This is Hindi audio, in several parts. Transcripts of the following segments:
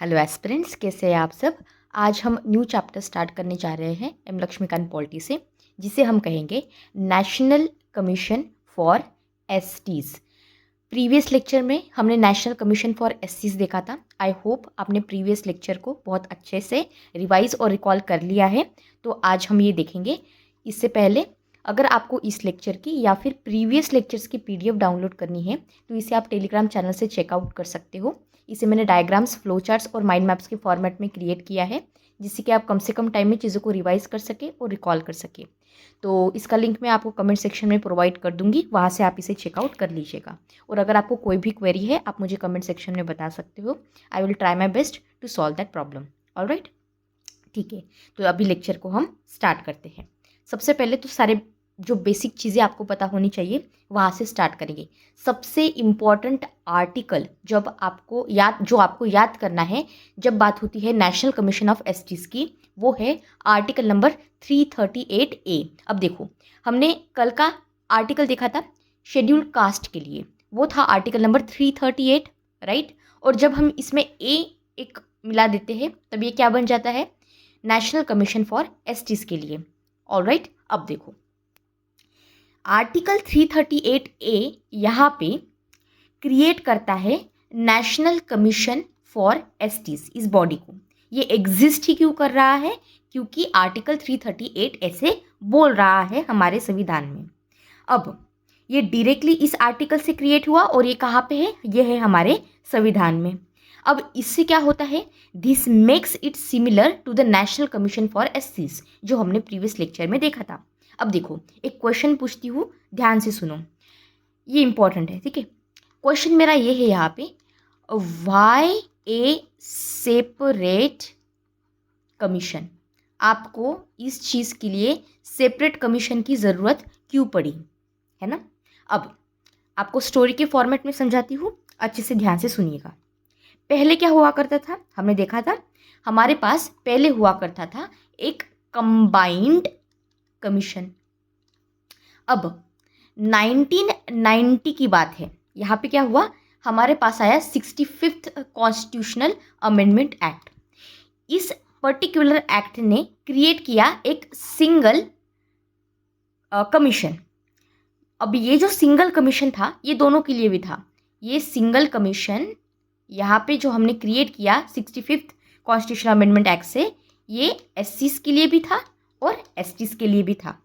हेलो एस्पिरेंट्स, कैसे हैं आप सब। आज हम न्यू चैप्टर स्टार्ट करने जा रहे हैं एम लक्ष्मीकांत पॉलिटी से, जिसे हम कहेंगे national commission for STs. Previous lecture में हमने नेशनल कमीशन फॉर एसटीज़ देखा था। आई होप आपने प्रीवियस लेक्चर को बहुत अच्छे से रिवाइज और रिकॉल कर लिया है। तो आज हम ये देखेंगे। इससे पहले अगर आपको इस लेक्चर की या फिर प्रीवियस लेक्चर्स की पीडीएफ डाउनलोड करनी है तो इसे आप टेलीग्राम चैनल से चेकआउट कर सकते हो। इसे मैंने डायग्राम्स, फ्लो चार्ट्स और माइंड मैप्स के फॉर्मेट में क्रिएट किया है, जिससे कि आप कम से कम टाइम में चीज़ों को रिवाइज कर सके और रिकॉल कर सके। तो इसका लिंक मैं आपको कमेंट सेक्शन में प्रोवाइड कर दूंगी, वहाँ से आप इसे चेकआउट कर लीजिएगा। और अगर आपको कोई भी क्वेरी है आप मुझे कमेंट सेक्शन में बता सकते हो। I will try my best to solve that problem. Alright, ठीक है। तो अभी लेक्चर को हम स्टार्ट करते हैं। सबसे पहले तो सारे जो बेसिक चीज़ें आपको पता होनी चाहिए वहाँ से स्टार्ट करेंगे। सबसे इम्पॉर्टेंट आर्टिकल जो आपको याद करना है जब बात होती है नेशनल कमीशन ऑफ एसटीज़ की, वो है आर्टिकल नंबर 338A। अब देखो, हमने कल का आर्टिकल देखा था शेड्यूल कास्ट के लिए, वो था आर्टिकल नंबर 338, राइट। और जब हम इसमें एक मिला देते हैं तब ये क्या बन जाता है, नेशनल कमीशन फॉर एसटीज़ के लिए। ऑलराइट, अब देखो आर्टिकल 338A यहाँ पे क्रिएट करता है नेशनल कमीशन फॉर एसटीज़। इस बॉडी को ये एग्जिस्ट ही क्यों कर रहा है, क्योंकि आर्टिकल 338 ऐसे बोल रहा है हमारे संविधान में। अब ये डायरेक्टली इस आर्टिकल से क्रिएट हुआ और ये कहाँ पे है, ये है हमारे संविधान में। अब इससे क्या होता है, this makes it similar to the national commission for STs, जो हमने प्रीवियस लेक्चर में देखा था। अब देखो, एक क्वेश्चन पूछती हूँ, ध्यान से सुनो, ये इंपॉर्टेंट है, ठीक है। क्वेश्चन मेरा ये है यहाँ पे, व्हाई ए सेपरेट कमीशन। आपको इस चीज़ के लिए सेपरेट कमीशन की ज़रूरत क्यों पड़ी, है ना। अब आपको स्टोरी के फॉर्मेट में समझाती हूँ, अच्छे से ध्यान से सुनिएगा। पहले क्या हुआ करता था, हमने देखा था हमारे पास पहले हुआ करता था एक कंबाइंड कमीशन। अब 1990 की बात है, यहाँ पे क्या हुआ, हमारे पास आया 65th कॉन्स्टिट्यूशनल अमेंडमेंट एक्ट। इस पर्टिकुलर एक्ट ने क्रिएट किया एक सिंगल कमीशन। अब ये जो सिंगल कमीशन था ये दोनों के लिए भी था। ये सिंगल कमीशन यहाँ पे जो हमने क्रिएट किया 65th कॉन्स्टिट्यूशनल अमेंडमेंट एक्ट से, ये एससीज़ के लिए भी था और एसटीज़ के लिए भी था।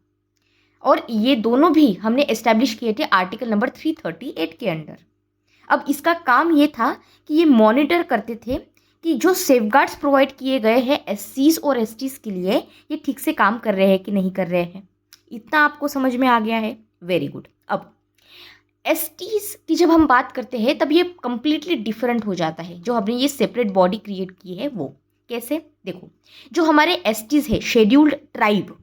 और ये दोनों भी हमने एस्टैब्लिश किए थे आर्टिकल नंबर 338 के अंडर। अब इसका काम ये था कि ये मॉनिटर करते थे कि जो सेफगार्ड्स प्रोवाइड किए गए हैं एससीज़ और एसटीज़ के लिए, ये ठीक से काम कर रहे हैं कि नहीं कर रहे हैं। इतना आपको समझ में आ गया है, वेरी गुड। अब एसटीज़ की जब हम बात करते हैं तब ये कंप्लीटली डिफरेंट हो जाता है। जो हमने ये सेपरेट बॉडी क्रिएट की है वो कैसे, देखो, जो हमारे एसटीज़ है शेड्यूल्ड ट्राइब,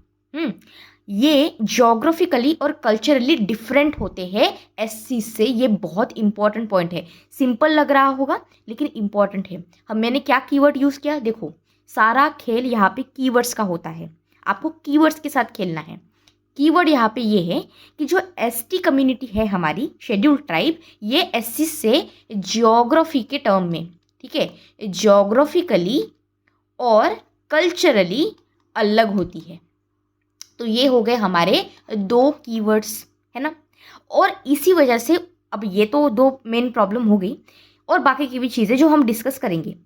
ये ज्योग्राफिकली और कल्चरली डिफरेंट होते हैं एससी से। ये बहुत इंपॉर्टेंट पॉइंट है। सिंपल लग रहा होगा लेकिन इंपॉर्टेंट है। मैंने क्या कीवर्ड यूज़ किया, देखो, सारा खेल यहाँ पे कीवर्ड्स का होता है, आपको कीवर्ड्स के साथ खेलना है। कीवर्ड यहाँ पे ये है कि जो एसटी कम्युनिटी है हमारी शेड्यूल्ड ट्राइब, ये एससी से ज्योग्राफी के टर्म में, ठीक है, ज्योग्राफिकली और कल्चरली अलग होती है। तो ये हो गए हमारे दो कीवर्ड्स, है ना। और इसी वजह से अब ये तो दो मेन प्रॉब्लम हो गई, और बाकी की भी चीज़ें जो हम डिस्कस करेंगे।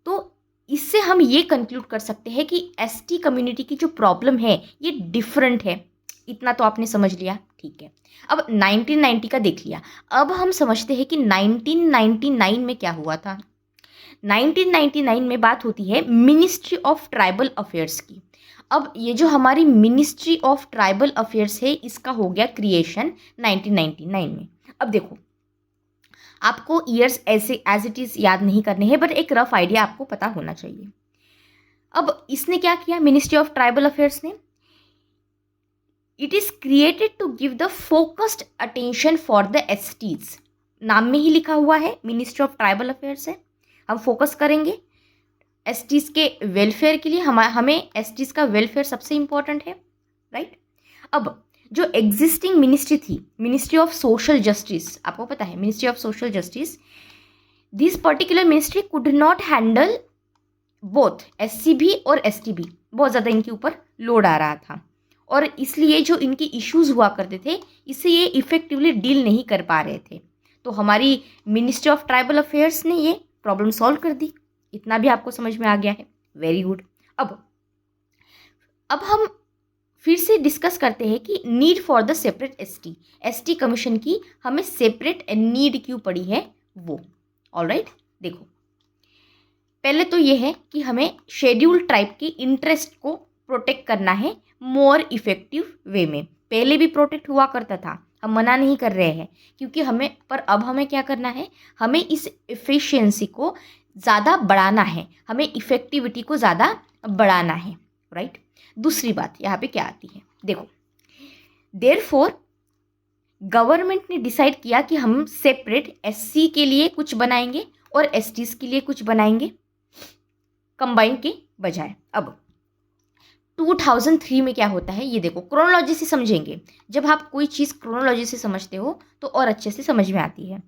तो इससे हम ये कंक्लूड कर सकते हैं कि एसटी कम्युनिटी की जो प्रॉब्लम है ये डिफरेंट है। इतना तो आपने समझ लिया, ठीक है। अब 1990 का देख लिया, अब हम समझते हैं कि 1999 में क्या हुआ था। 1999 में बात होती है मिनिस्ट्री ऑफ ट्राइबल अफेयर्स की। अब ये जो हमारी मिनिस्ट्री ऑफ ट्राइबल अफेयर्स है, इसका हो गया क्रिएशन 1999 में। अब देखो, आपको ईयर्स ऐसे एज इट इज़ याद नहीं करने हैं, बट एक रफ आइडिया आपको पता होना चाहिए। अब इसने क्या किया, मिनिस्ट्री ऑफ ट्राइबल अफेयर्स ने, it is created to give the focused attention for the STs. नाम में ही लिखा हुआ है मिनिस्ट्री ऑफ ट्राइबल अफेयर्स है। हम फोकस करेंगे एसटीज़ के वेलफेयर के लिए। हमें एसटीज़ का वेलफेयर सबसे इम्पॉर्टेंट है, राइट। अब जो एग्जिस्टिंग मिनिस्ट्री थी, मिनिस्ट्री ऑफ सोशल जस्टिस, आपको पता है ministry of social justice, this particular ministry could not handle both SCB और STB, बहुत ज़्यादा इनके ऊपर लोड आ रहा था और इसलिए जो इनकी इश्यूज हुआ करते थे इससे ये इफेक्टिवली डील नहीं कर पा रहे थे। तो हमारी मिनिस्ट्री ऑफ ट्राइबल अफेयर्स ने ये प्रॉब्लम सॉल्व कर दी। इतना भी आपको समझ में आ गया है, वेरी गुड। अब हम फिर से डिस्कस करते हैं कि need for the separate ST commission की हमें सेपरेट नीड क्यों पड़ी है वो। ऑलराइट, देखो पहले तो ये है कि हमें शेड्यूल्ड ट्राइब की इंटरेस्ट को प्रोटेक्ट करना है मोर इफेक्टिव वे में। पहले भी प्रोटेक्ट हुआ करता था, हम मना नहीं कर रहे हैं क्योंकि हमें, पर अब हमें क्या करना है, हमें इस एफिशिएंसी को ज़्यादा बढ़ाना है, हमें इफेक्टिविटी को ज़्यादा बढ़ाना है, राइट। दूसरी बात यहाँ पे क्या आती है, देखो देयरफॉर गवर्नमेंट ने डिसाइड किया कि हम सेपरेट SC के लिए कुछ बनाएंगे और STs के लिए कुछ बनाएंगे कंबाइन के बजाय। अब 2003 में क्या होता है ये देखो, क्रोनोलॉजी से समझेंगे। जब आप कोई चीज़ क्रोनोलॉजी से समझते हो तो और अच्छे से समझ में आती है।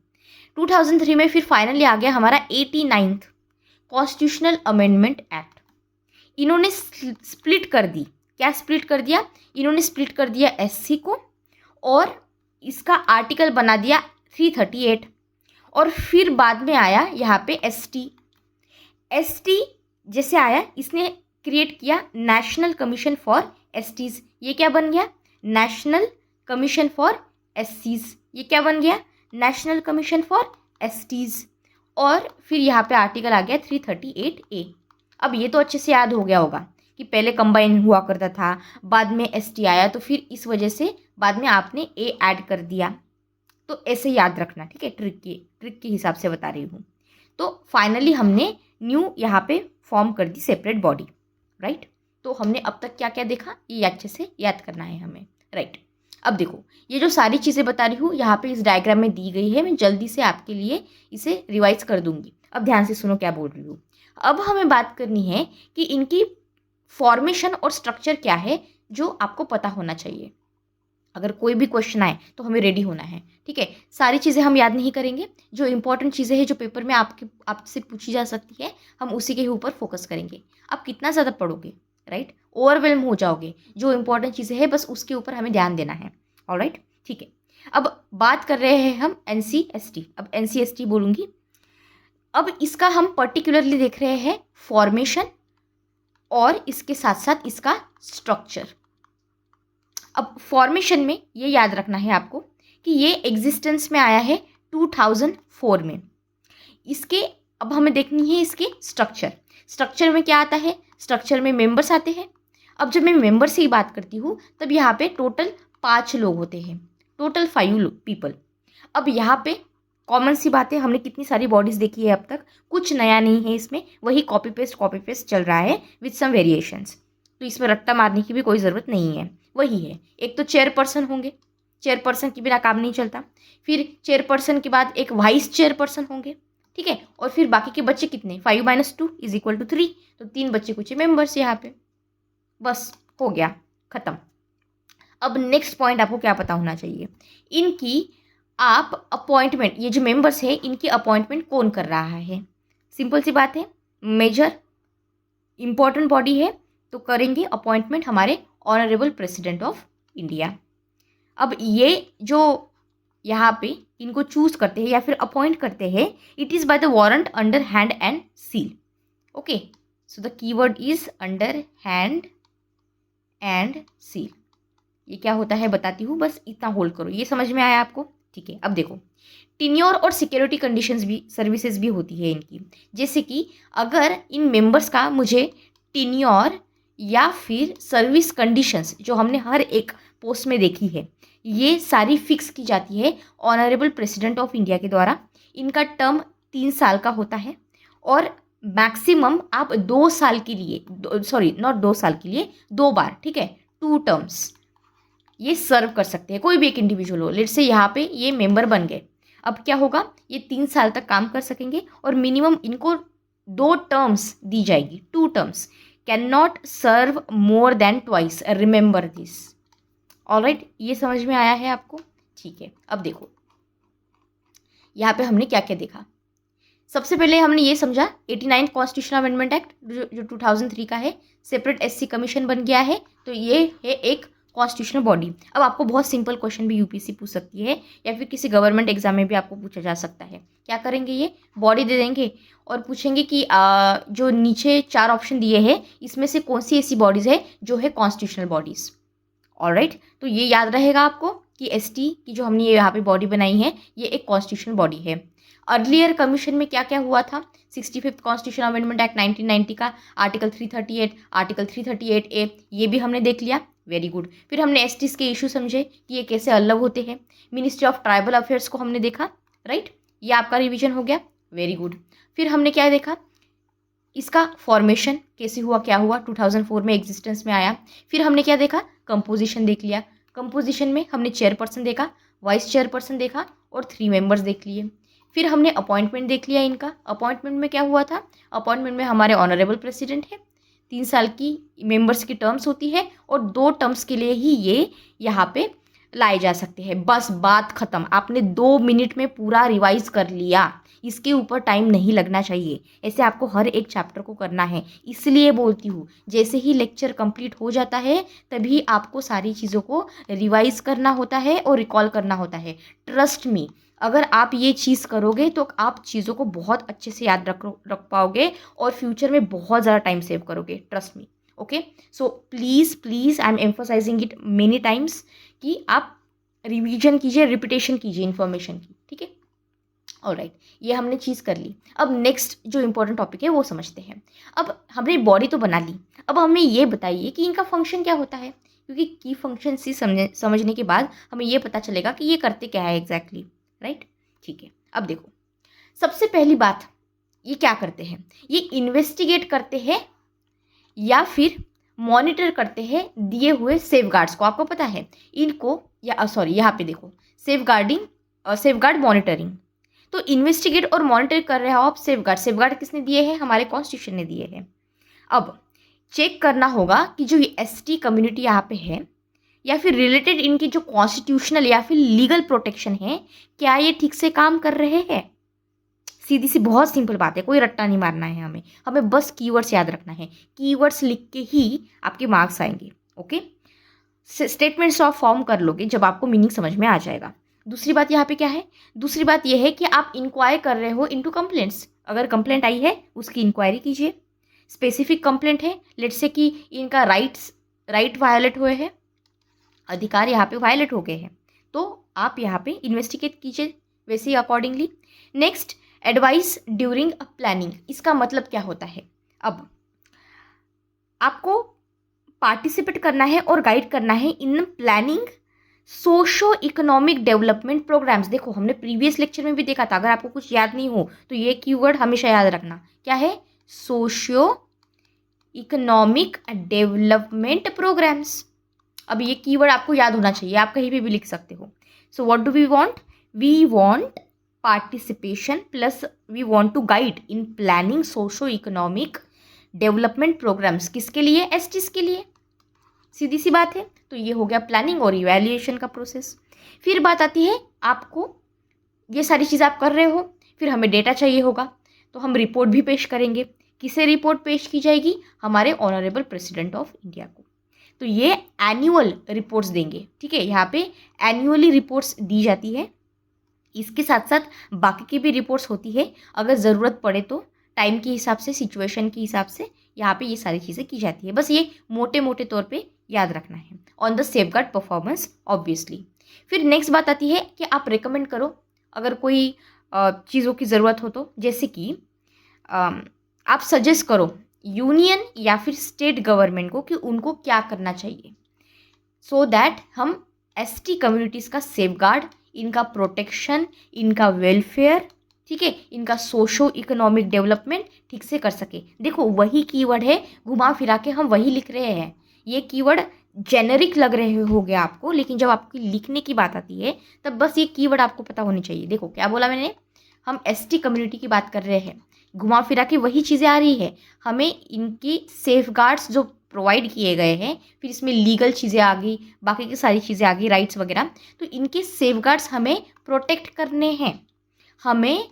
2003 में फिर फाइनली आ गया हमारा 89th कॉन्स्टिट्यूशनल अमेंडमेंट एक्ट। इन्होंने स्प्लिट कर दी, क्या स्प्लिट कर दिया, इन्होंने स्प्लिट कर दिया SC को और इसका आर्टिकल बना दिया 338 और फिर बाद में आया यहाँ पे ST जैसे आया, इसने क्रिएट किया नेशनल कमीशन फॉर STs। ये क्या बन गया, नेशनल कमीशन फॉर SCs। ये क्या बन गया, नेशनल कमीशन फॉर STs। और फिर यहाँ पे आर्टिकल आ गया 338A। अब ये तो अच्छे से याद हो गया होगा कि पहले कंबाइन हुआ करता था, बाद में ST आया, तो फिर इस वजह से बाद में आपने A ऐड कर दिया। तो ऐसे याद रखना, ठीक है, ट्रिक के हिसाब से बता रही हूँ। तो फाइनली हमने न्यू यहाँ पे फॉर्म कर दी सेपरेट बॉडी, राइट। तो हमने अब तक क्या क्या देखा ये अच्छे से याद करना है हमें, राइट। अब देखो ये जो सारी चीज़ें बता रही हूँ यहाँ पे इस डायग्राम में दी गई है, मैं जल्दी से आपके लिए इसे रिवाइज कर दूंगी। अब ध्यान से सुनो क्या बोल रही हूँ। अब हमें बात करनी है कि इनकी फॉर्मेशन और स्ट्रक्चर क्या है जो आपको पता होना चाहिए। अगर कोई भी क्वेश्चन आए तो हमें रेडी होना है, ठीक है। सारी चीज़ें हम याद नहीं करेंगे, जो इंपॉर्टेंट चीज़ें हैं जो पेपर में आपसे पूछी जा सकती है हम उसी के ऊपर फोकस करेंगे। आप कितना ज़्यादा पढ़ोगे, राइट, ओवरवेल्म हो जाओगे। जो इंपॉर्टेंट चीज़ें हैं बस उसके ऊपर हमें ध्यान देना है, ऑलराइट, ठीक है। अब बात कर रहे हैं हम NC/ST। अब NC/ST बोलूँगी। अब इसका हम पर्टिकुलरली देख रहे हैं फॉर्मेशन और इसके साथ साथ इसका स्ट्रक्चर। अब फॉर्मेशन में ये याद रखना है आपको कि ये एग्जिस्टेंस में आया है 2004 में। इसके अब हमें देखनी है इसके स्ट्रक्चर में क्या आता है, स्ट्रक्चर में मेंबर्स आते हैं। अब जब मैं मेंबर्स की बात करती हूँ तब यहाँ पे टोटल 5 लोग होते हैं, टोटल 5 पीपल। अब यहाँ पे कॉमन सी बात है, हमने कितनी सारी बॉडीज़ देखी है अब तक, कुछ नया नहीं है इसमें, वही कॉपी पेस्ट चल रहा है विथ सम वेरिएशंस। तो इसमें रट्टा मारने की भी कोई ज़रूरत नहीं है, वही है। एक तो चेयरपर्सन होंगे, चेयरपर्सन के बिना काम नहीं चलता। फिर चेयरपर्सन के बाद एक वाइस चेयरपर्सन होंगे, ठीक है। और फिर बाकी के बच्चे कितने, 5 - 2 = 3। तो 3 बच्चे कुछ मेंबर्स यहाँ पे, बस हो गया, ख़त्म। अब नेक्स्ट पॉइंट आपको क्या पता होना चाहिए, इनकी आप अपॉइंटमेंट, ये जो मेंबर्स है इनकी अपॉइंटमेंट कौन कर रहा है। सिंपल सी बात है, मेजर इंपॉर्टेंट बॉडी है तो करेंगे अपॉइंटमेंट हमारे ऑनरेबल प्रेसिडेंट ऑफ इंडिया। अब ये जो यहाँ पे इनको चूज करते हैं या फिर अपॉइंट करते हैं, it is by the warrant under hand and seal. Okay, so the keyword is under hand and seal. ये क्या होता है बताती हूँ, बस इतना होल्ड करो, ये समझ में आया आपको, ठीक है। अब देखो टेन्योर और सिक्योरिटी कंडीशंस भी, सर्विसेज भी होती है इनकी। जैसे कि अगर इन मेंबर्स का मुझे टेन्योर या फिर सर्विस कंडीशंस जो हमने हर एक पोस्ट में देखी है, ये सारी फिक्स की जाती है ऑनरेबल प्रेसिडेंट ऑफ इंडिया के द्वारा। इनका टर्म 3 साल का होता है और मैक्सिमम आप 2 साल के लिए, सॉरी नॉट 2 साल के लिए, 2 बार, ठीक है, 2 टर्म्स ये सर्व कर सकते हैं, कोई भी एक इंडिविजुअल हो। लेट्स से यहाँ पे ये मेंबर बन गए, अब क्या होगा, ये 3 साल तक काम कर सकेंगे और मिनिमम इनको 2 टर्म्स दी जाएगी, 2 terms, can not serve more than twice, remember this, alright. ये समझ में आया है आपको, ठीक है। अब देखो यहाँ पे हमने क्या क्या देखा, सबसे पहले हमने ये समझा 89 कॉन्स्टिट्यूशनल अमेंडमेंट एक्ट जो 2003 का है, सेपरेट एससी कमीशन बन गया है, तो ये है एक कॉन्स्टिट्यूशनल बॉडी। अब आपको बहुत सिंपल क्वेश्चन भी यूपीएससी पूछ सकती है या फिर किसी गवर्नमेंट एग्जाम में भी आपको पूछा जा सकता है। क्या करेंगे, ये बॉडी दे देंगे और पूछेंगे कि जो नीचे 4 ऑप्शन दिए हैं इसमें से कौन सी ऐसी बॉडीज़ है जो है कॉन्स्टिट्यूशनल बॉडीज़। ऑलराइट, तो ये याद रहेगा आपको कि एसटी की जो हमने यहाँ पे बॉडी बनाई है ये एक कॉन्स्टिट्यूशनल बॉडी है। अर्लियर कमीशन में क्या क्या हुआ था, 65th कॉन्स्टिट्यूशनल अमेंडमेंट एक्ट 1990 का आर्टिकल 338, आर्टिकल 338A, ये भी हमने देख लिया, वेरी गुड। फिर हमने एसटीज़ के इशू समझे कि ये कैसे अलग होते हैं। मिनिस्ट्री ऑफ ट्राइबल अफेयर्स को हमने देखा, राइट, ये आपका रिविजन हो गया, वेरी गुड। फिर हमने क्या देखा, इसका फॉर्मेशन कैसे हुआ, क्या हुआ, 2004 में एग्जिस्टेंस में आया। फिर हमने क्या देखा, कंपोजिशन देख लिया। कंपोजिशन में हमने चेयरपर्सन देखा, वाइस चेयरपर्सन देखा और 3 मेंबर्स देख लिए। फिर हमने अपॉइंटमेंट देख लिया इनका। अपॉइंटमेंट में क्या हुआ था, अपॉइंटमेंट में हमारे ऑनरेबल प्रेसिडेंट है, 3 साल की मेंबर्स की टर्म्स होती है और 2 टर्म्स के लिए ही ये यहाँ पे लाए जा सकते हैं। बस बात खत्म, आपने 2 मिनट में पूरा रिवाइज कर लिया, इसके ऊपर टाइम नहीं लगना चाहिए। ऐसे आपको हर एक चैप्टर को करना है, इसलिए बोलती हूँ जैसे ही लेक्चर कंप्लीट हो जाता है तभी आपको सारी चीज़ों को रिवाइज करना होता है और रिकॉल करना होता है। ट्रस्ट मी, अगर आप ये चीज़ करोगे तो आप चीज़ों को बहुत अच्छे से याद रख पाओगे और फ्यूचर में बहुत ज़्यादा टाइम सेव करोगे, trust me. Okay, so please I am emphasising it many times कि आप रिवीजन कीजिए, रिपीटेशन कीजिए इन्फॉर्मेशन की, ठीक है। ऑलराइट, ये हमने चीज़ कर ली। अब नेक्स्ट जो इंपॉर्टेंट टॉपिक है वो समझते हैं। अब हमने बॉडी तो बना ली, अब हमें ये बताइए कि इनका फंक्शन क्या होता है, क्योंकि की फंक्शन से समझने के बाद हमें ये पता चलेगा कि ये करते क्या है एग्जैक्टली, राइट, ठीक है। अब देखो, सबसे पहली बात, ये क्या करते हैं, ये इन्वेस्टिगेट करते हैं या फिर मॉनिटर करते हैं दिए हुए सेफगार्ड्स को। आपको पता है इनको, या सॉरी यहाँ पे देखो, सेफगार्ड मॉनिटरिंग, तो इन्वेस्टिगेट और मॉनिटर कर रहे हो आप सेफगार्ड किसने दिए हैं, हमारे कॉन्स्टिट्यूशन ने दिए हैं। अब चेक करना होगा कि जो ये एसटी कम्युनिटी यहाँ पे है या फिर रिलेटेड इनकी जो कॉन्स्टिट्यूशनल या फिर लीगल प्रोटेक्शन है, क्या ये ठीक से काम कर रहे हैं। सीधी सी बहुत सिंपल बात है, कोई रट्टा नहीं मारना है हमें बस कीवर्ड्स याद रखना है। कीवर्ड्स लिख के ही आपके मार्क्स आएंगे, ओके। स्टेटमेंट्स ऑफ फॉर्म कर लोगे जब आपको मीनिंग समझ में आ जाएगा। दूसरी बात यहाँ पे क्या है, दूसरी बात यह है कि आप इंक्वायर कर रहे हो इनटू कंप्लेंट्स। अगर कंप्लेंट आई है उसकी इंक्वायरी कीजिए। स्पेसिफिक कंप्लेंट है, लेट्स से कि इनका राइट वायलेट हुए हैं, अधिकार यहाँ पे वायलेट हो गए हैं, तो आप यहाँ पे इन्वेस्टिगेट कीजिए वैसे ही accordingly. Next, advice during a planning, इसका मतलब क्या होता है, अब आपको पार्टिसिपेट करना है और गाइड करना है in planning socio economic development programmes. देखो हमने प्रीवियस लेक्चर में भी देखा था, अगर आपको कुछ याद नहीं हो तो ये कीवर्ड हमेशा याद रखना, क्या है, सोशियो इकोनॉमिक डेवलपमेंट प्रोग्राम्स। अब ये कीवर्ड आपको याद होना चाहिए, आप कहीं पे भी लिख सकते हो। So what do we want participation plus we want to guide in planning socio economic development programmes, किसके लिए, एसटीज के लिए, सीधी सी बात है। तो ये हो गया प्लानिंग और इवैल्यूएशन का प्रोसेस। फिर बात आती है, आपको ये सारी चीज़ आप कर रहे हो, फिर हमें डेटा चाहिए होगा, तो हम रिपोर्ट भी पेश करेंगे। किसे रिपोर्ट पेश की जाएगी, हमारे ऑनरेबल प्रेसिडेंट ऑफ इंडिया को। तो ये एनुअल रिपोर्ट्स देंगे, ठीक है, यहाँ पे एनुअली रिपोर्ट्स दी जाती है। इसके साथ साथ बाकी की भी रिपोर्ट्स होती है, अगर ज़रूरत पड़े तो टाइम के हिसाब से, सिचुएशन के हिसाब से यहाँ पे ये सारी चीज़ें की जाती है। बस ये मोटे मोटे तौर पे याद रखना है on the safeguard performance obviously. फिर नेक्स्ट बात आती है कि आप रिकमेंड करो अगर कोई चीज़ों की ज़रूरत हो तो, जैसे कि आप सजेस्ट करो यूनियन या फिर स्टेट गवर्नमेंट को कि उनको क्या करना चाहिए, सो दैट हम एसटी कम्युनिटीज़ का सेफगार्ड, इनका प्रोटेक्शन, इनका वेलफेयर, ठीक है, इनका सोशो इकोनॉमिक डेवलपमेंट ठीक से कर सके। देखो वही कीवर्ड है, घुमा फिरा के हम वही लिख रहे हैं। ये कीवर्ड जेनरिक लग रहे होंगे आपको, लेकिन जब आपकी लिखने की बात आती है तब बस ये कीवर्ड आपको पता होनी चाहिए। देखो क्या बोला मैंने, हम एसटी कम्युनिटी की बात कर रहे हैं, घुमा फिरा के वही चीज़ें आ रही है। हमें इनकी सेफगार्ड्स जो प्रोवाइड किए गए हैं, फिर इसमें लीगल चीज़ें आ गई, बाकी की सारी चीज़ें आ गई, राइट्स वगैरह, तो इनके सेफगार्ड्स हमें प्रोटेक्ट करने हैं। हमें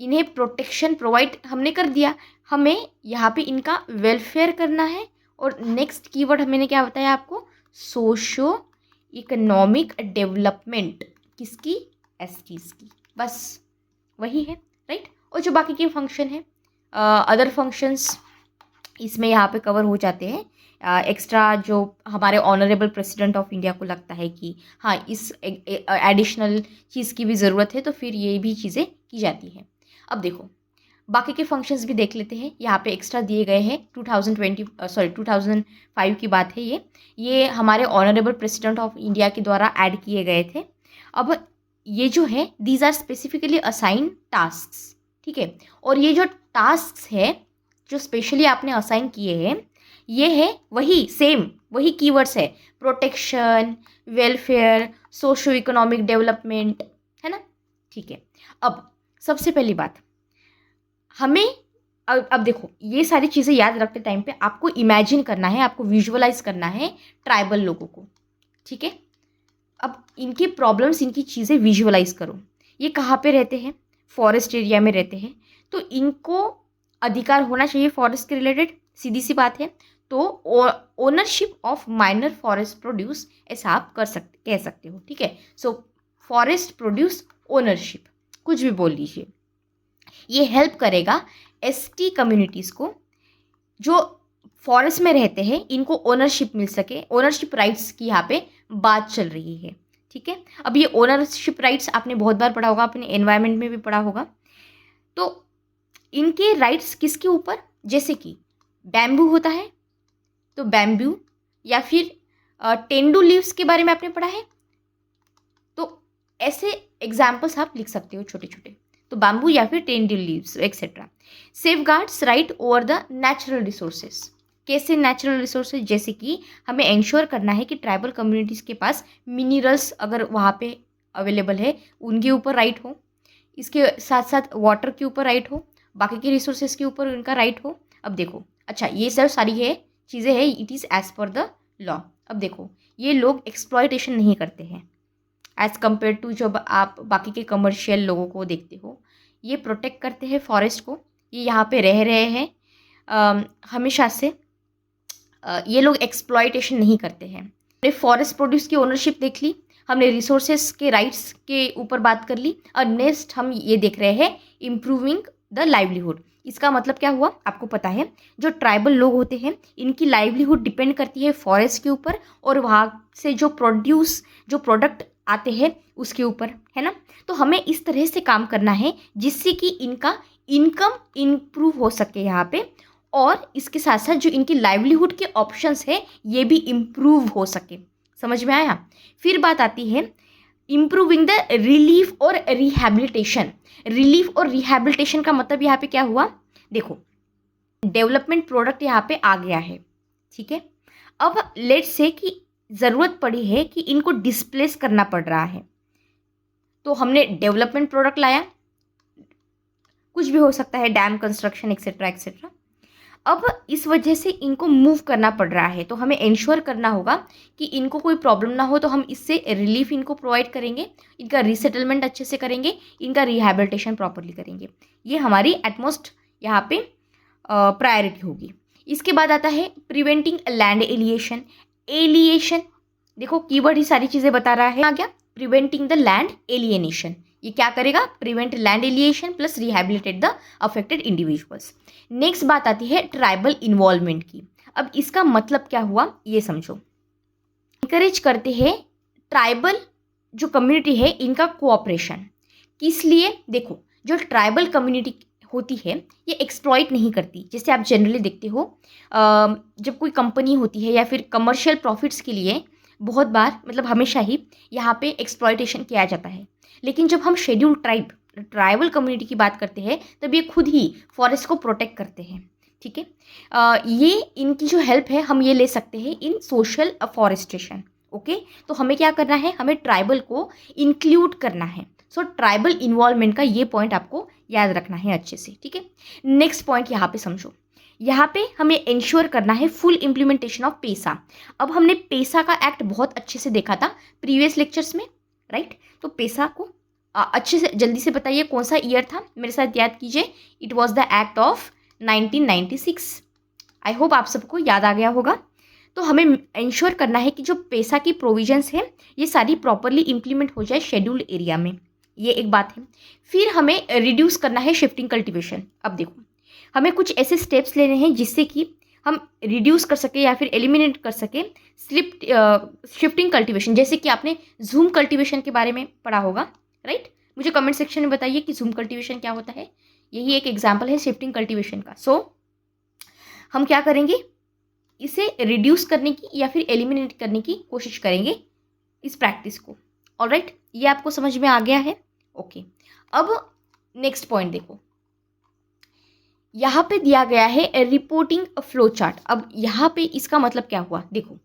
इन्हें प्रोटेक्शन प्रोवाइड हमने कर दिया, हमें यहाँ पे इनका वेलफेयर करना है। और नेक्स्ट कीवर्ड मैंने क्या बताया आपको, सोशो इकोनॉमिक डेवलपमेंट, किसकी, एसटीज की, बस वही है, राइट। और जो बाकी के फंक्शन है, अदर फंक्शंस इसमें यहाँ पे कवर हो जाते हैं। एक्स्ट्रा जो हमारे ऑनरेबल प्रेसिडेंट ऑफ इंडिया को लगता है कि हाँ इस एडिशनल चीज़ की भी ज़रूरत है, तो फिर ये भी चीज़ें की जाती हैं। अब देखो बाकी के फंक्शंस भी देख लेते हैं, यहाँ पे एक्स्ट्रा दिए गए हैं। 2005 की बात है ये हमारे ऑनरेबल प्रेसिडेंट ऑफ इंडिया के द्वारा ऐड किए गए थे। अब ये जो है these are specifically assign tasks, ठीक है। और ये जो टास्क्स है जो स्पेशली आपने असाइन किए हैं, ये है वही सेम वही कीवर्ड्स है, protection, welfare, socio economic development, है ना, ठीक है। अब सबसे पहली बात हमें अब देखो ये सारी चीज़ें याद रखते टाइम पे आपको इमेजिन करना है, आपको विजुअलाइज करना है ट्राइबल लोगों को, ठीक है। अब इनकी प्रॉब्लम्स, इनकी चीज़ें विजुअलाइज करो। ये कहाँ पे रहते हैं, फॉरेस्ट एरिया में रहते हैं, तो इनको अधिकार होना चाहिए फॉरेस्ट के रिलेटेड, सीधी सी बात है। तो ownership of minor forest produce ऐसा आप कह सकते हो, ठीक है। सो फॉरेस्ट प्रोड्यूस ओनरशिप, कुछ भी बोल लीजिए। ये हेल्प करेगा एसटी कम्युनिटीज़ को जो फॉरेस्ट में रहते हैं, इनको ओनरशिप मिल सके। ओनरशिप राइट्स की यहाँ पे बात चल रही है, ठीक है। अब ये ओनरशिप राइट्स आपने बहुत बार पढ़ा होगा, अपने एनवायरनमेंट में भी पढ़ा होगा। तो इनके राइट्स किसके ऊपर, जैसे कि बैम्बू होता है तो बैम्बू, या फिर टेंडू लीव्स के बारे में आपने पढ़ा है, तो ऐसे एग्जाम्पल्स आप लिख सकते हो छोटे छोटे, तो बैम्बू या फिर tendu leaves etcetera. Safe guards right over the natural resources, कैसे नेचुरल रिसोर्सेज, जैसे कि हमें इंश्योर करना है कि ट्राइबल कम्युनिटीज़ के पास मिनरल्स अगर वहाँ पे अवेलेबल है उनके ऊपर राइट हो, इसके साथ साथ वाटर के ऊपर राइट हो, बाकी के रिसोर्सेज के ऊपर उनका राइट हो। अब देखो अच्छा ये सब सारी है चीज़ें हैं, it is as per the law. अब देखो ये लोग एक्सप्लॉयटेशन नहीं करते हैं एज़ कम्पेयर टू जब आप बाकी के कमर्शियल लोगों को देखते हो, ये प्रोटेक्ट करते हैं फॉरेस्ट को, ये यहाँ पे रह रहे हैं हमेशा से, ये लोग एक्सप्लॉयटेशन नहीं करते हैं। हमने फॉरेस्ट प्रोड्यूस की ओनरशिप देख ली, हमने रिसोर्सेज के राइट्स के ऊपर बात कर ली, और नेक्स्ट हम ये देख रहे हैं इम्प्रूविंग द लाइवलीहुड। इसका मतलब क्या हुआ आपको पता है, जो ट्राइबल लोग होते हैं इनकी लाइवलीहुड डिपेंड करती है फॉरेस्ट के ऊपर, और वहाँ से जो प्रोडक्ट आते हैं उसके ऊपर, है ना। तो हमें इस तरह से काम करना है जिससे कि इनका इनकम इम्प्रूव हो सके यहाँ पे, और इसके साथ साथ जो इनकी लाइवलीहुड के ऑप्शंस है ये भी इम्प्रूव हो सके। समझ में आया। फिर बात आती है इम्प्रूविंग द रिलीफ और रिहैबिलिटेशन। रिलीफ और रिहैबिलिटेशन का मतलब यहाँ पे क्या हुआ, देखो डेवलपमेंट प्रोडक्ट यहाँ पे आ गया है, ठीक है। अब लेट्स से कि ज़रूरत पड़ी है कि इनको डिस्प्लेस करना पड़ रहा है, तो हमने डेवलपमेंट प्रोडक्ट लाया, कुछ भी हो सकता है, डैम कंस्ट्रक्शन एक्सेट्रा एक्सेट्रा। अब इस वजह से इनको मूव करना पड़ रहा है, तो हमें इंश्योर करना होगा कि इनको कोई प्रॉब्लम ना हो, तो हम इससे रिलीफ इनको प्रोवाइड करेंगे, इनका रीसेटलमेंट अच्छे से करेंगे, इनका रिहैबिलिटेशन प्रॉपरली करेंगे। ये हमारी एटमोस्ट यहाँ पे प्रायोरिटी होगी। इसके बाद आता है प्रिवेंटिंग लैंड एलिएशन। एलिएशन देखो कीवर्ड ही सारी चीज़ें बता रहा है, आ गया प्रिवेंटिंग द लैंड एलिएनेशन। ये क्या करेगा, prevent land alienation plus rehabilitate the affected individuals. Next बात आती है ट्राइबल इन्वॉल्वमेंट की। अब इसका मतलब क्या हुआ ये समझो, इंकरेज करते हैं ट्राइबल जो कम्युनिटी है इनका कोऑपरेशन। किस लिए, देखो जो ट्राइबल कम्युनिटी होती है ये एक्सप्लॉइट नहीं करती, जैसे आप जनरली देखते हो जब कोई कंपनी होती है या फिर कमर्शियल प्रॉफिट्स के लिए बहुत बार मतलब हमेशा ही यहाँ पे एक्सप्लॉइटेशन किया जाता है। लेकिन जब हम शेड्यूल ट्राइबल कम्युनिटी की बात करते हैं तब ये खुद ही फॉरेस्ट को प्रोटेक्ट करते हैं, ठीक है। ये इनकी जो हेल्प है हम ये ले सकते हैं इन सोशल अफॉरेस्टेशन, ओके। तो हमें क्या करना है, हमें ट्राइबल को इंक्लूड करना है। सो ट्राइबल इन्वॉल्वमेंट का ये पॉइंट आपको याद रखना है अच्छे से, ठीक है। नेक्स्ट पॉइंट यहाँ पे समझो, यहाँ पे हमें इंश्योर करना है फुल इम्प्लीमेंटेशन ऑफ पेसा। अब हमने पेसा का एक्ट बहुत अच्छे से देखा था प्रीवियस लेक्चर्स में, राइट। तो पेसा को अच्छे से जल्दी से बताइए कौन सा ईयर था, मेरे साथ याद कीजिए। It was the act of 1996। I hope आप सबको याद आ गया होगा। तो हमें इंश्योर करना है कि जो पेसा की प्रोविजंस है ये सारी प्रॉपरली इम्प्लीमेंट हो जाए शेड्यूल्ड एरिया में, ये एक बात है। फिर हमें रिड्यूस करना है शिफ्टिंग कल्टीवेशन। अब देखो, हमें कुछ ऐसे स्टेप्स लेने हैं जिससे कि हम रिड्यूस कर सके या फिर एलिमिनेट कर सके शिफ्टिंग कल्टीवेशन। जैसे कि आपने जूम कल्टीवेशन के बारे में पढ़ा होगा, राइट? मुझे कमेंट सेक्शन में बताइए कि जूम कल्टीवेशन क्या होता है। यही एक एग्जाम्पल है शिफ्टिंग कल्टीवेशन का। सो हम क्या करेंगे, इसे रिड्यूस करने की या फिर एलिमिनेट करने की कोशिश करेंगे इस प्रैक्टिस को। ऑलराइट, ये आपको समझ में आ गया है? ओके, अब नेक्स्ट पॉइंट देखो, यहाँ पे दिया गया है रिपोर्टिंग फ्लो चार्ट। अब यहाँ पे इसका मतलब क्या हुआ, देखो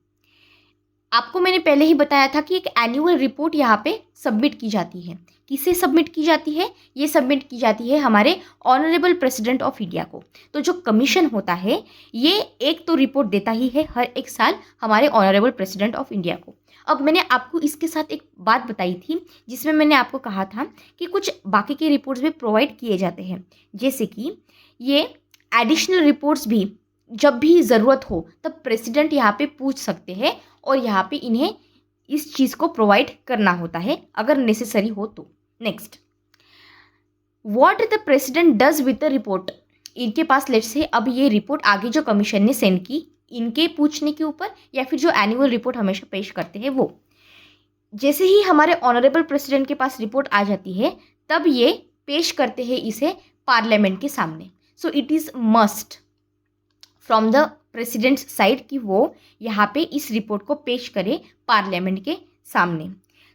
आपको मैंने पहले ही बताया था कि एक एनुअल रिपोर्ट यहाँ पे सबमिट की जाती है। किसे सबमिट की जाती है? ये सबमिट की जाती है हमारे ऑनरेबल प्रेसिडेंट ऑफ इंडिया को। तो जो कमीशन होता है ये एक तो रिपोर्ट देता ही है हर एक साल हमारे ऑनरेबल प्रेसिडेंट ऑफ इंडिया को। अब मैंने आपको इसके साथ एक बात बताई थी जिसमें मैंने आपको कहा था कि कुछ बाकी के रिपोर्ट्स भी प्रोवाइड किए जाते हैं, जैसे कि ये एडिशनल रिपोर्ट्स भी जब भी ज़रूरत हो तब प्रेसिडेंट यहाँ पे पूछ सकते हैं और यहाँ पे इन्हें इस चीज़ को प्रोवाइड करना होता है अगर नेसेसरी हो तो। Next, what the president does with the report. इनके पास लेट्स से अब ये रिपोर्ट आगे जो कमीशन ने सेंड की इनके पूछने के ऊपर या फिर जो एनुअल रिपोर्ट हमेशा पेश करते हैं वो, जैसे ही हमारे ऑनरेबल प्रेसिडेंट के पास रिपोर्ट आ जाती है तब ये पेश करते हैं इसे पार्लियामेंट के सामने। So it is must from the president side कि वो यहाँ पे इस रिपोर्ट को पेश करे पार्लियामेंट के सामने।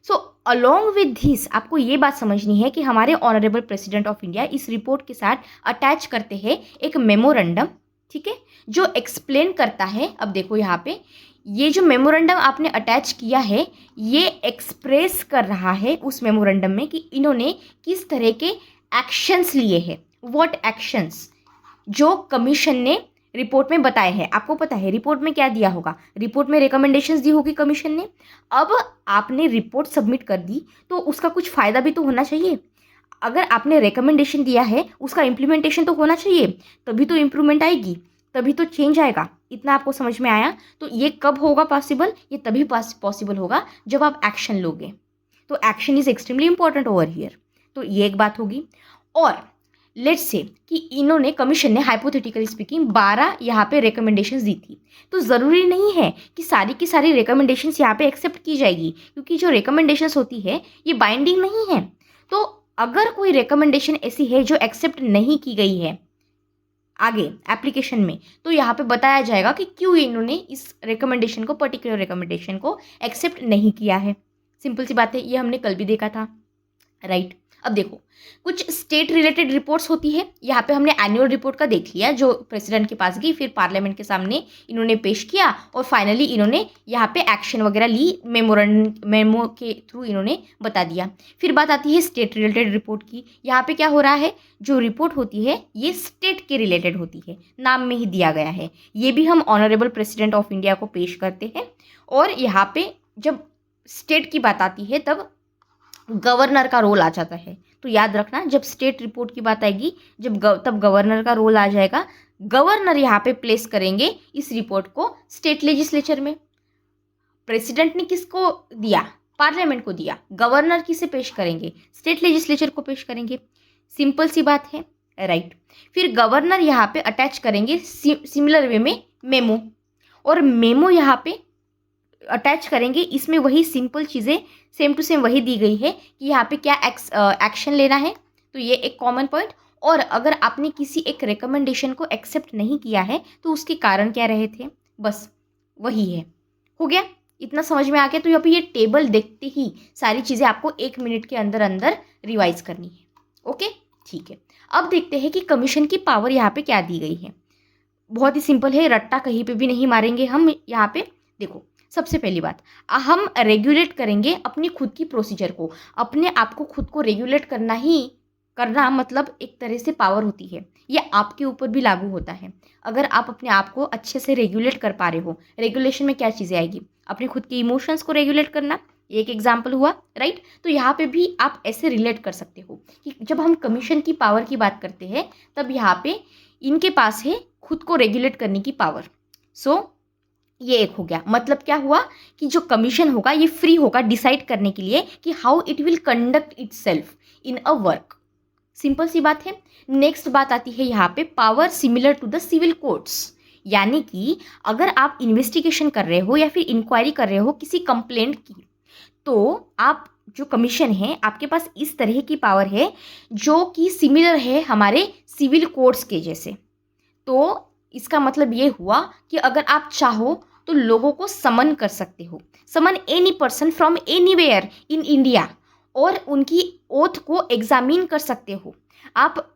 सो अलोंग विद दिस आपको ये बात समझनी है कि हमारे ऑनरेबल प्रेसिडेंट ऑफ इंडिया इस रिपोर्ट के साथ अटैच करते हैं एक मेमोरेंडम, ठीक है, जो एक्सप्लेन करता है। अब देखो यहाँ पे ये जो मेमोरेंडम आपने अटैच किया है ये एक्सप्रेस कर रहा है उस मेमोरेंडम में कि इन्होंने किस तरह के एक्शंस लिए हैं, व्हाट एक्शंस जो कमीशन ने रिपोर्ट में बताए हैं। आपको पता है रिपोर्ट में क्या दिया होगा, रिपोर्ट में रिकमेंडेशंस दी होगी कमीशन ने। अब आपने रिपोर्ट सबमिट कर दी तो उसका कुछ फ़ायदा भी तो होना चाहिए। अगर आपने रिकमेंडेशन दिया है उसका इम्प्लीमेंटेशन तो होना चाहिए, तभी तो इम्प्रूवमेंट आएगी, तभी तो चेंज आएगा। इतना आपको समझ में आया? तो ये कब होगा पॉसिबल? ये तभी पॉसिबल होगा जब आप एक्शन लोगे। तो action is extremely important over here. तो ये एक बात होगी। और लेट्स से कि इन्होंने कमीशन ने हाइपोथेटिकली स्पीकिंग 12 यहाँ पे रिकमेंडेशंस दी थी, तो ज़रूरी नहीं है कि सारी की सारी रिकमेंडेशंस यहाँ पे एक्सेप्ट की जाएगी, क्योंकि जो रिकमेंडेशंस होती है ये बाइंडिंग नहीं है। तो अगर कोई रिकमेंडेशन ऐसी है जो एक्सेप्ट नहीं की गई है आगे एप्लीकेशन में, तो यहाँ पे बताया जाएगा कि क्यों इन्होंने इस रिकमेंडेशन को, पर्टिकुलर रिकमेंडेशन को एक्सेप्ट नहीं किया है। सिंपल सी बात है, ये हमने कल भी देखा था, राइट? अब देखो कुछ स्टेट रिलेटेड रिपोर्ट्स होती है। यहाँ पे हमने एनुअल रिपोर्ट का देख लिया जो प्रेसिडेंट के पास गई, फिर पार्लियामेंट के सामने इन्होंने पेश किया और फाइनली इन्होंने यहाँ पे एक्शन वगैरह ली, मेमो के थ्रू इन्होंने बता दिया। फिर बात आती है स्टेट रिलेटेड रिपोर्ट की। यहाँ पे क्या हो रहा है, जो रिपोर्ट होती है ये स्टेट के रिलेटेड होती है, नाम में ही दिया गया है। ये भी हम ऑनरेबल प्रेसिडेंट ऑफ इंडिया को पेश करते हैं। और यहाँ पे जब स्टेट की बात आती है तब गवर्नर का रोल आ जाता है। तो याद रखना, जब स्टेट रिपोर्ट की बात आएगी तब गवर्नर का रोल आ जाएगा। गवर्नर यहाँ पे प्लेस करेंगे इस रिपोर्ट को स्टेट लेजिस्लेचर में। प्रेसिडेंट ने किसको दिया? पार्लियामेंट को दिया। गवर्नर किसे पेश करेंगे? स्टेट लेजिस्लेचर को पेश करेंगे। सिंपल सी बात है, राइट? फिर गवर्नर यहाँ पे अटैच करेंगे सिमिलर वे में मेमो, और मेमो यहाँ पे अटैच करेंगे। इसमें वही सिंपल चीज़ें सेम टू सेम वही दी गई है कि यहाँ पे क्या एक्शन लेना है। तो ये एक कॉमन पॉइंट। और अगर आपने किसी एक रिकमेंडेशन को एक्सेप्ट नहीं किया है तो उसके कारण क्या रहे थे, बस वही है। हो गया? इतना समझ में आ गया? तो यहाँ पे ये टेबल देखते ही सारी चीज़ें आपको 1 मिनट के अंदर अंदर रिवाइज करनी है। ओके, ठीक है। अब देखते हैं कि कमीशन की पावर यहाँ पे क्या दी गई है। बहुत ही सिंपल है, रट्टा कहीं पे भी नहीं मारेंगे हम यहाँ पे। देखो, सबसे पहली बात, हम रेगुलेट करेंगे अपनी खुद की प्रोसीजर को। अपने आप को खुद को रेगुलेट करना मतलब एक तरह से पावर होती है। ये आपके ऊपर भी लागू होता है। अगर आप अपने आप को अच्छे से रेगुलेट कर पा रहे हो, रेगुलेशन में क्या चीज़ें आएगी? अपने खुद के इमोशंस को रेगुलेट करना, एक एग्जाम्पल हुआ, राइट। तो यहाँ पे भी आप ऐसे रिलेट कर सकते हो कि जब हम कमीशन की पावर की बात करते हैं तब यहाँ पे इनके पास है खुद को रेगुलेट करने की पावर। सो ये एक हो गया। मतलब क्या हुआ कि जो कमीशन होगा ये फ्री होगा डिसाइड करने के लिए कि how it will conduct itself in a work. Simple सी बात है। नेक्स्ट बात आती है यहाँ पे power similar to the civil courts, यानी कि अगर आप इन्वेस्टिगेशन कर रहे हो या फिर इंक्वायरी कर रहे हो किसी कंप्लेंट की, तो आप जो कमीशन है आपके पास इस तरह की पावर है जो कि सिमिलर है हमारे सिविल कोर्ट्स के जैसे। तो इसका मतलब ये हुआ कि अगर आप चाहो तो लोगों को समन कर सकते हो, summon any person from anywhere in India, और उनकी ओथ को एग्जामिन कर सकते हो। आप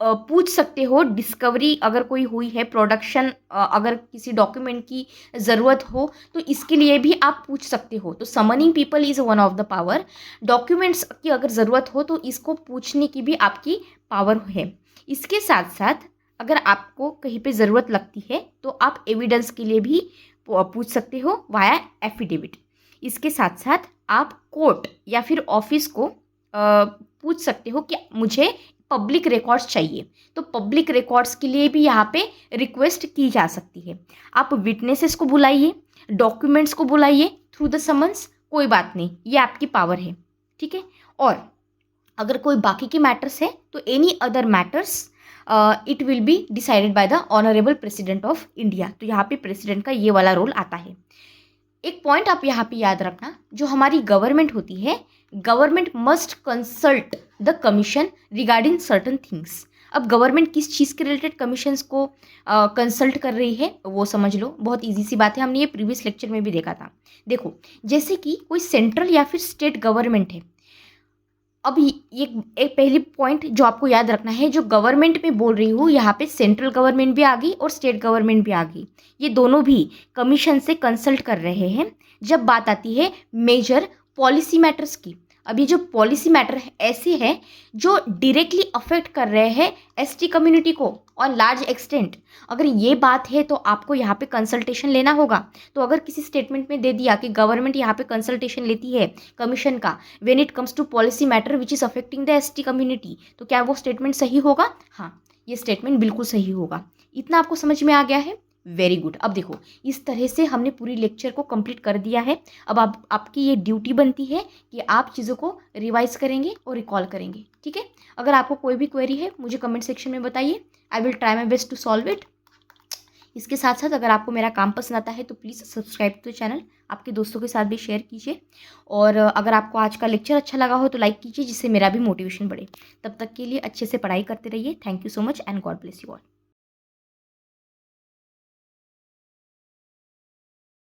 पूछ सकते हो डिस्कवरी अगर कोई हुई है, प्रोडक्शन अगर किसी डॉक्यूमेंट की ज़रूरत हो तो इसके लिए भी आप पूछ सकते हो। तो summoning people is one of the power. Documents की अगर ज़रूरत हो तो इसको पूछने की भी आपकी पावर है। इसके साथ साथ अगर आपको कहीं पे ज़रूरत लगती है तो आप एविडेंस के लिए भी पूछ सकते हो वाया एफिडेविट। इसके साथ साथ आप कोर्ट या फिर ऑफिस को पूछ सकते हो कि मुझे पब्लिक रिकॉर्ड्स चाहिए, तो पब्लिक रिकॉर्ड्स के लिए भी यहाँ पे रिक्वेस्ट की जा सकती है। आप विटनेसेस को बुलाइए, डॉक्यूमेंट्स को बुलाइए थ्रू द समन्स, कोई बात नहीं, ये आपकी पावर है, ठीक है। और अगर कोई बाकी के मैटर्स है तो any other matters it will be decided by the honourable president of India. तो यहाँ पे प्रेसिडेंट का ये वाला रोल आता है। एक पॉइंट आप यहाँ पे याद रखना, जो हमारी गवर्नमेंट होती है, government must consult the commission regarding certain things. अब गवर्नमेंट किस चीज़ के रिलेटेड कमीशंस को कंसल्ट कर रही है वो समझ लो, बहुत इजी सी बात है, हमने ये प्रीवियस लेक्चर में भी देखा था। देखो, जैसे कि कोई सेंट्रल या फिर स्टेट गवर्नमेंट है। अब एक पहली पॉइंट जो आपको याद रखना है, जो गवर्नमेंट में बोल रही हूँ यहाँ पे सेंट्रल गवर्नमेंट भी आ गई और स्टेट गवर्नमेंट भी आ गई। ये दोनों भी कमीशन से कंसल्ट कर रहे हैं जब बात आती है मेजर पॉलिसी मैटर्स की। अब ये जो पॉलिसी मैटर ऐसे हैं जो डायरेक्टली अफेक्ट कर रहे हैं एसटी कम्युनिटी को ऑन लार्ज एक्सटेंट। अगर ये बात है तो आपको यहाँ पे कंसल्टेशन लेना होगा। तो अगर किसी स्टेटमेंट में दे दिया कि गवर्नमेंट यहाँ पे कंसल्टेशन लेती है कमीशन का when it comes to policy matter which is affecting the ST community, तो क्या वो स्टेटमेंट सही होगा? हाँ, ये स्टेटमेंट बिल्कुल सही होगा। इतना आपको समझ में आ गया है? Very good. अब देखो, इस तरह से हमने पूरी लेक्चर को कंप्लीट कर दिया है। अब आपकी ये ड्यूटी बनती है कि आप चीज़ों को रिवाइज करेंगे और रिकॉल करेंगे, ठीक है। अगर आपको कोई भी क्वेरी है मुझे कमेंट सेक्शन में बताइए, I will try my best to solve it. इसके साथ साथ अगर आपको मेरा काम पसंद आता है तो please subscribe to the channel, आपके दोस्तों के साथ भी शेयर कीजिए। और अगर आपको आज का लेक्चर अच्छा लगा हो तो लाइक कीजिए, जिससे मेरा भी मोटिवेशन बढ़े। तब तक के लिए अच्छे से पढ़ाई करते रहिए। Thank you so much and God bless you all.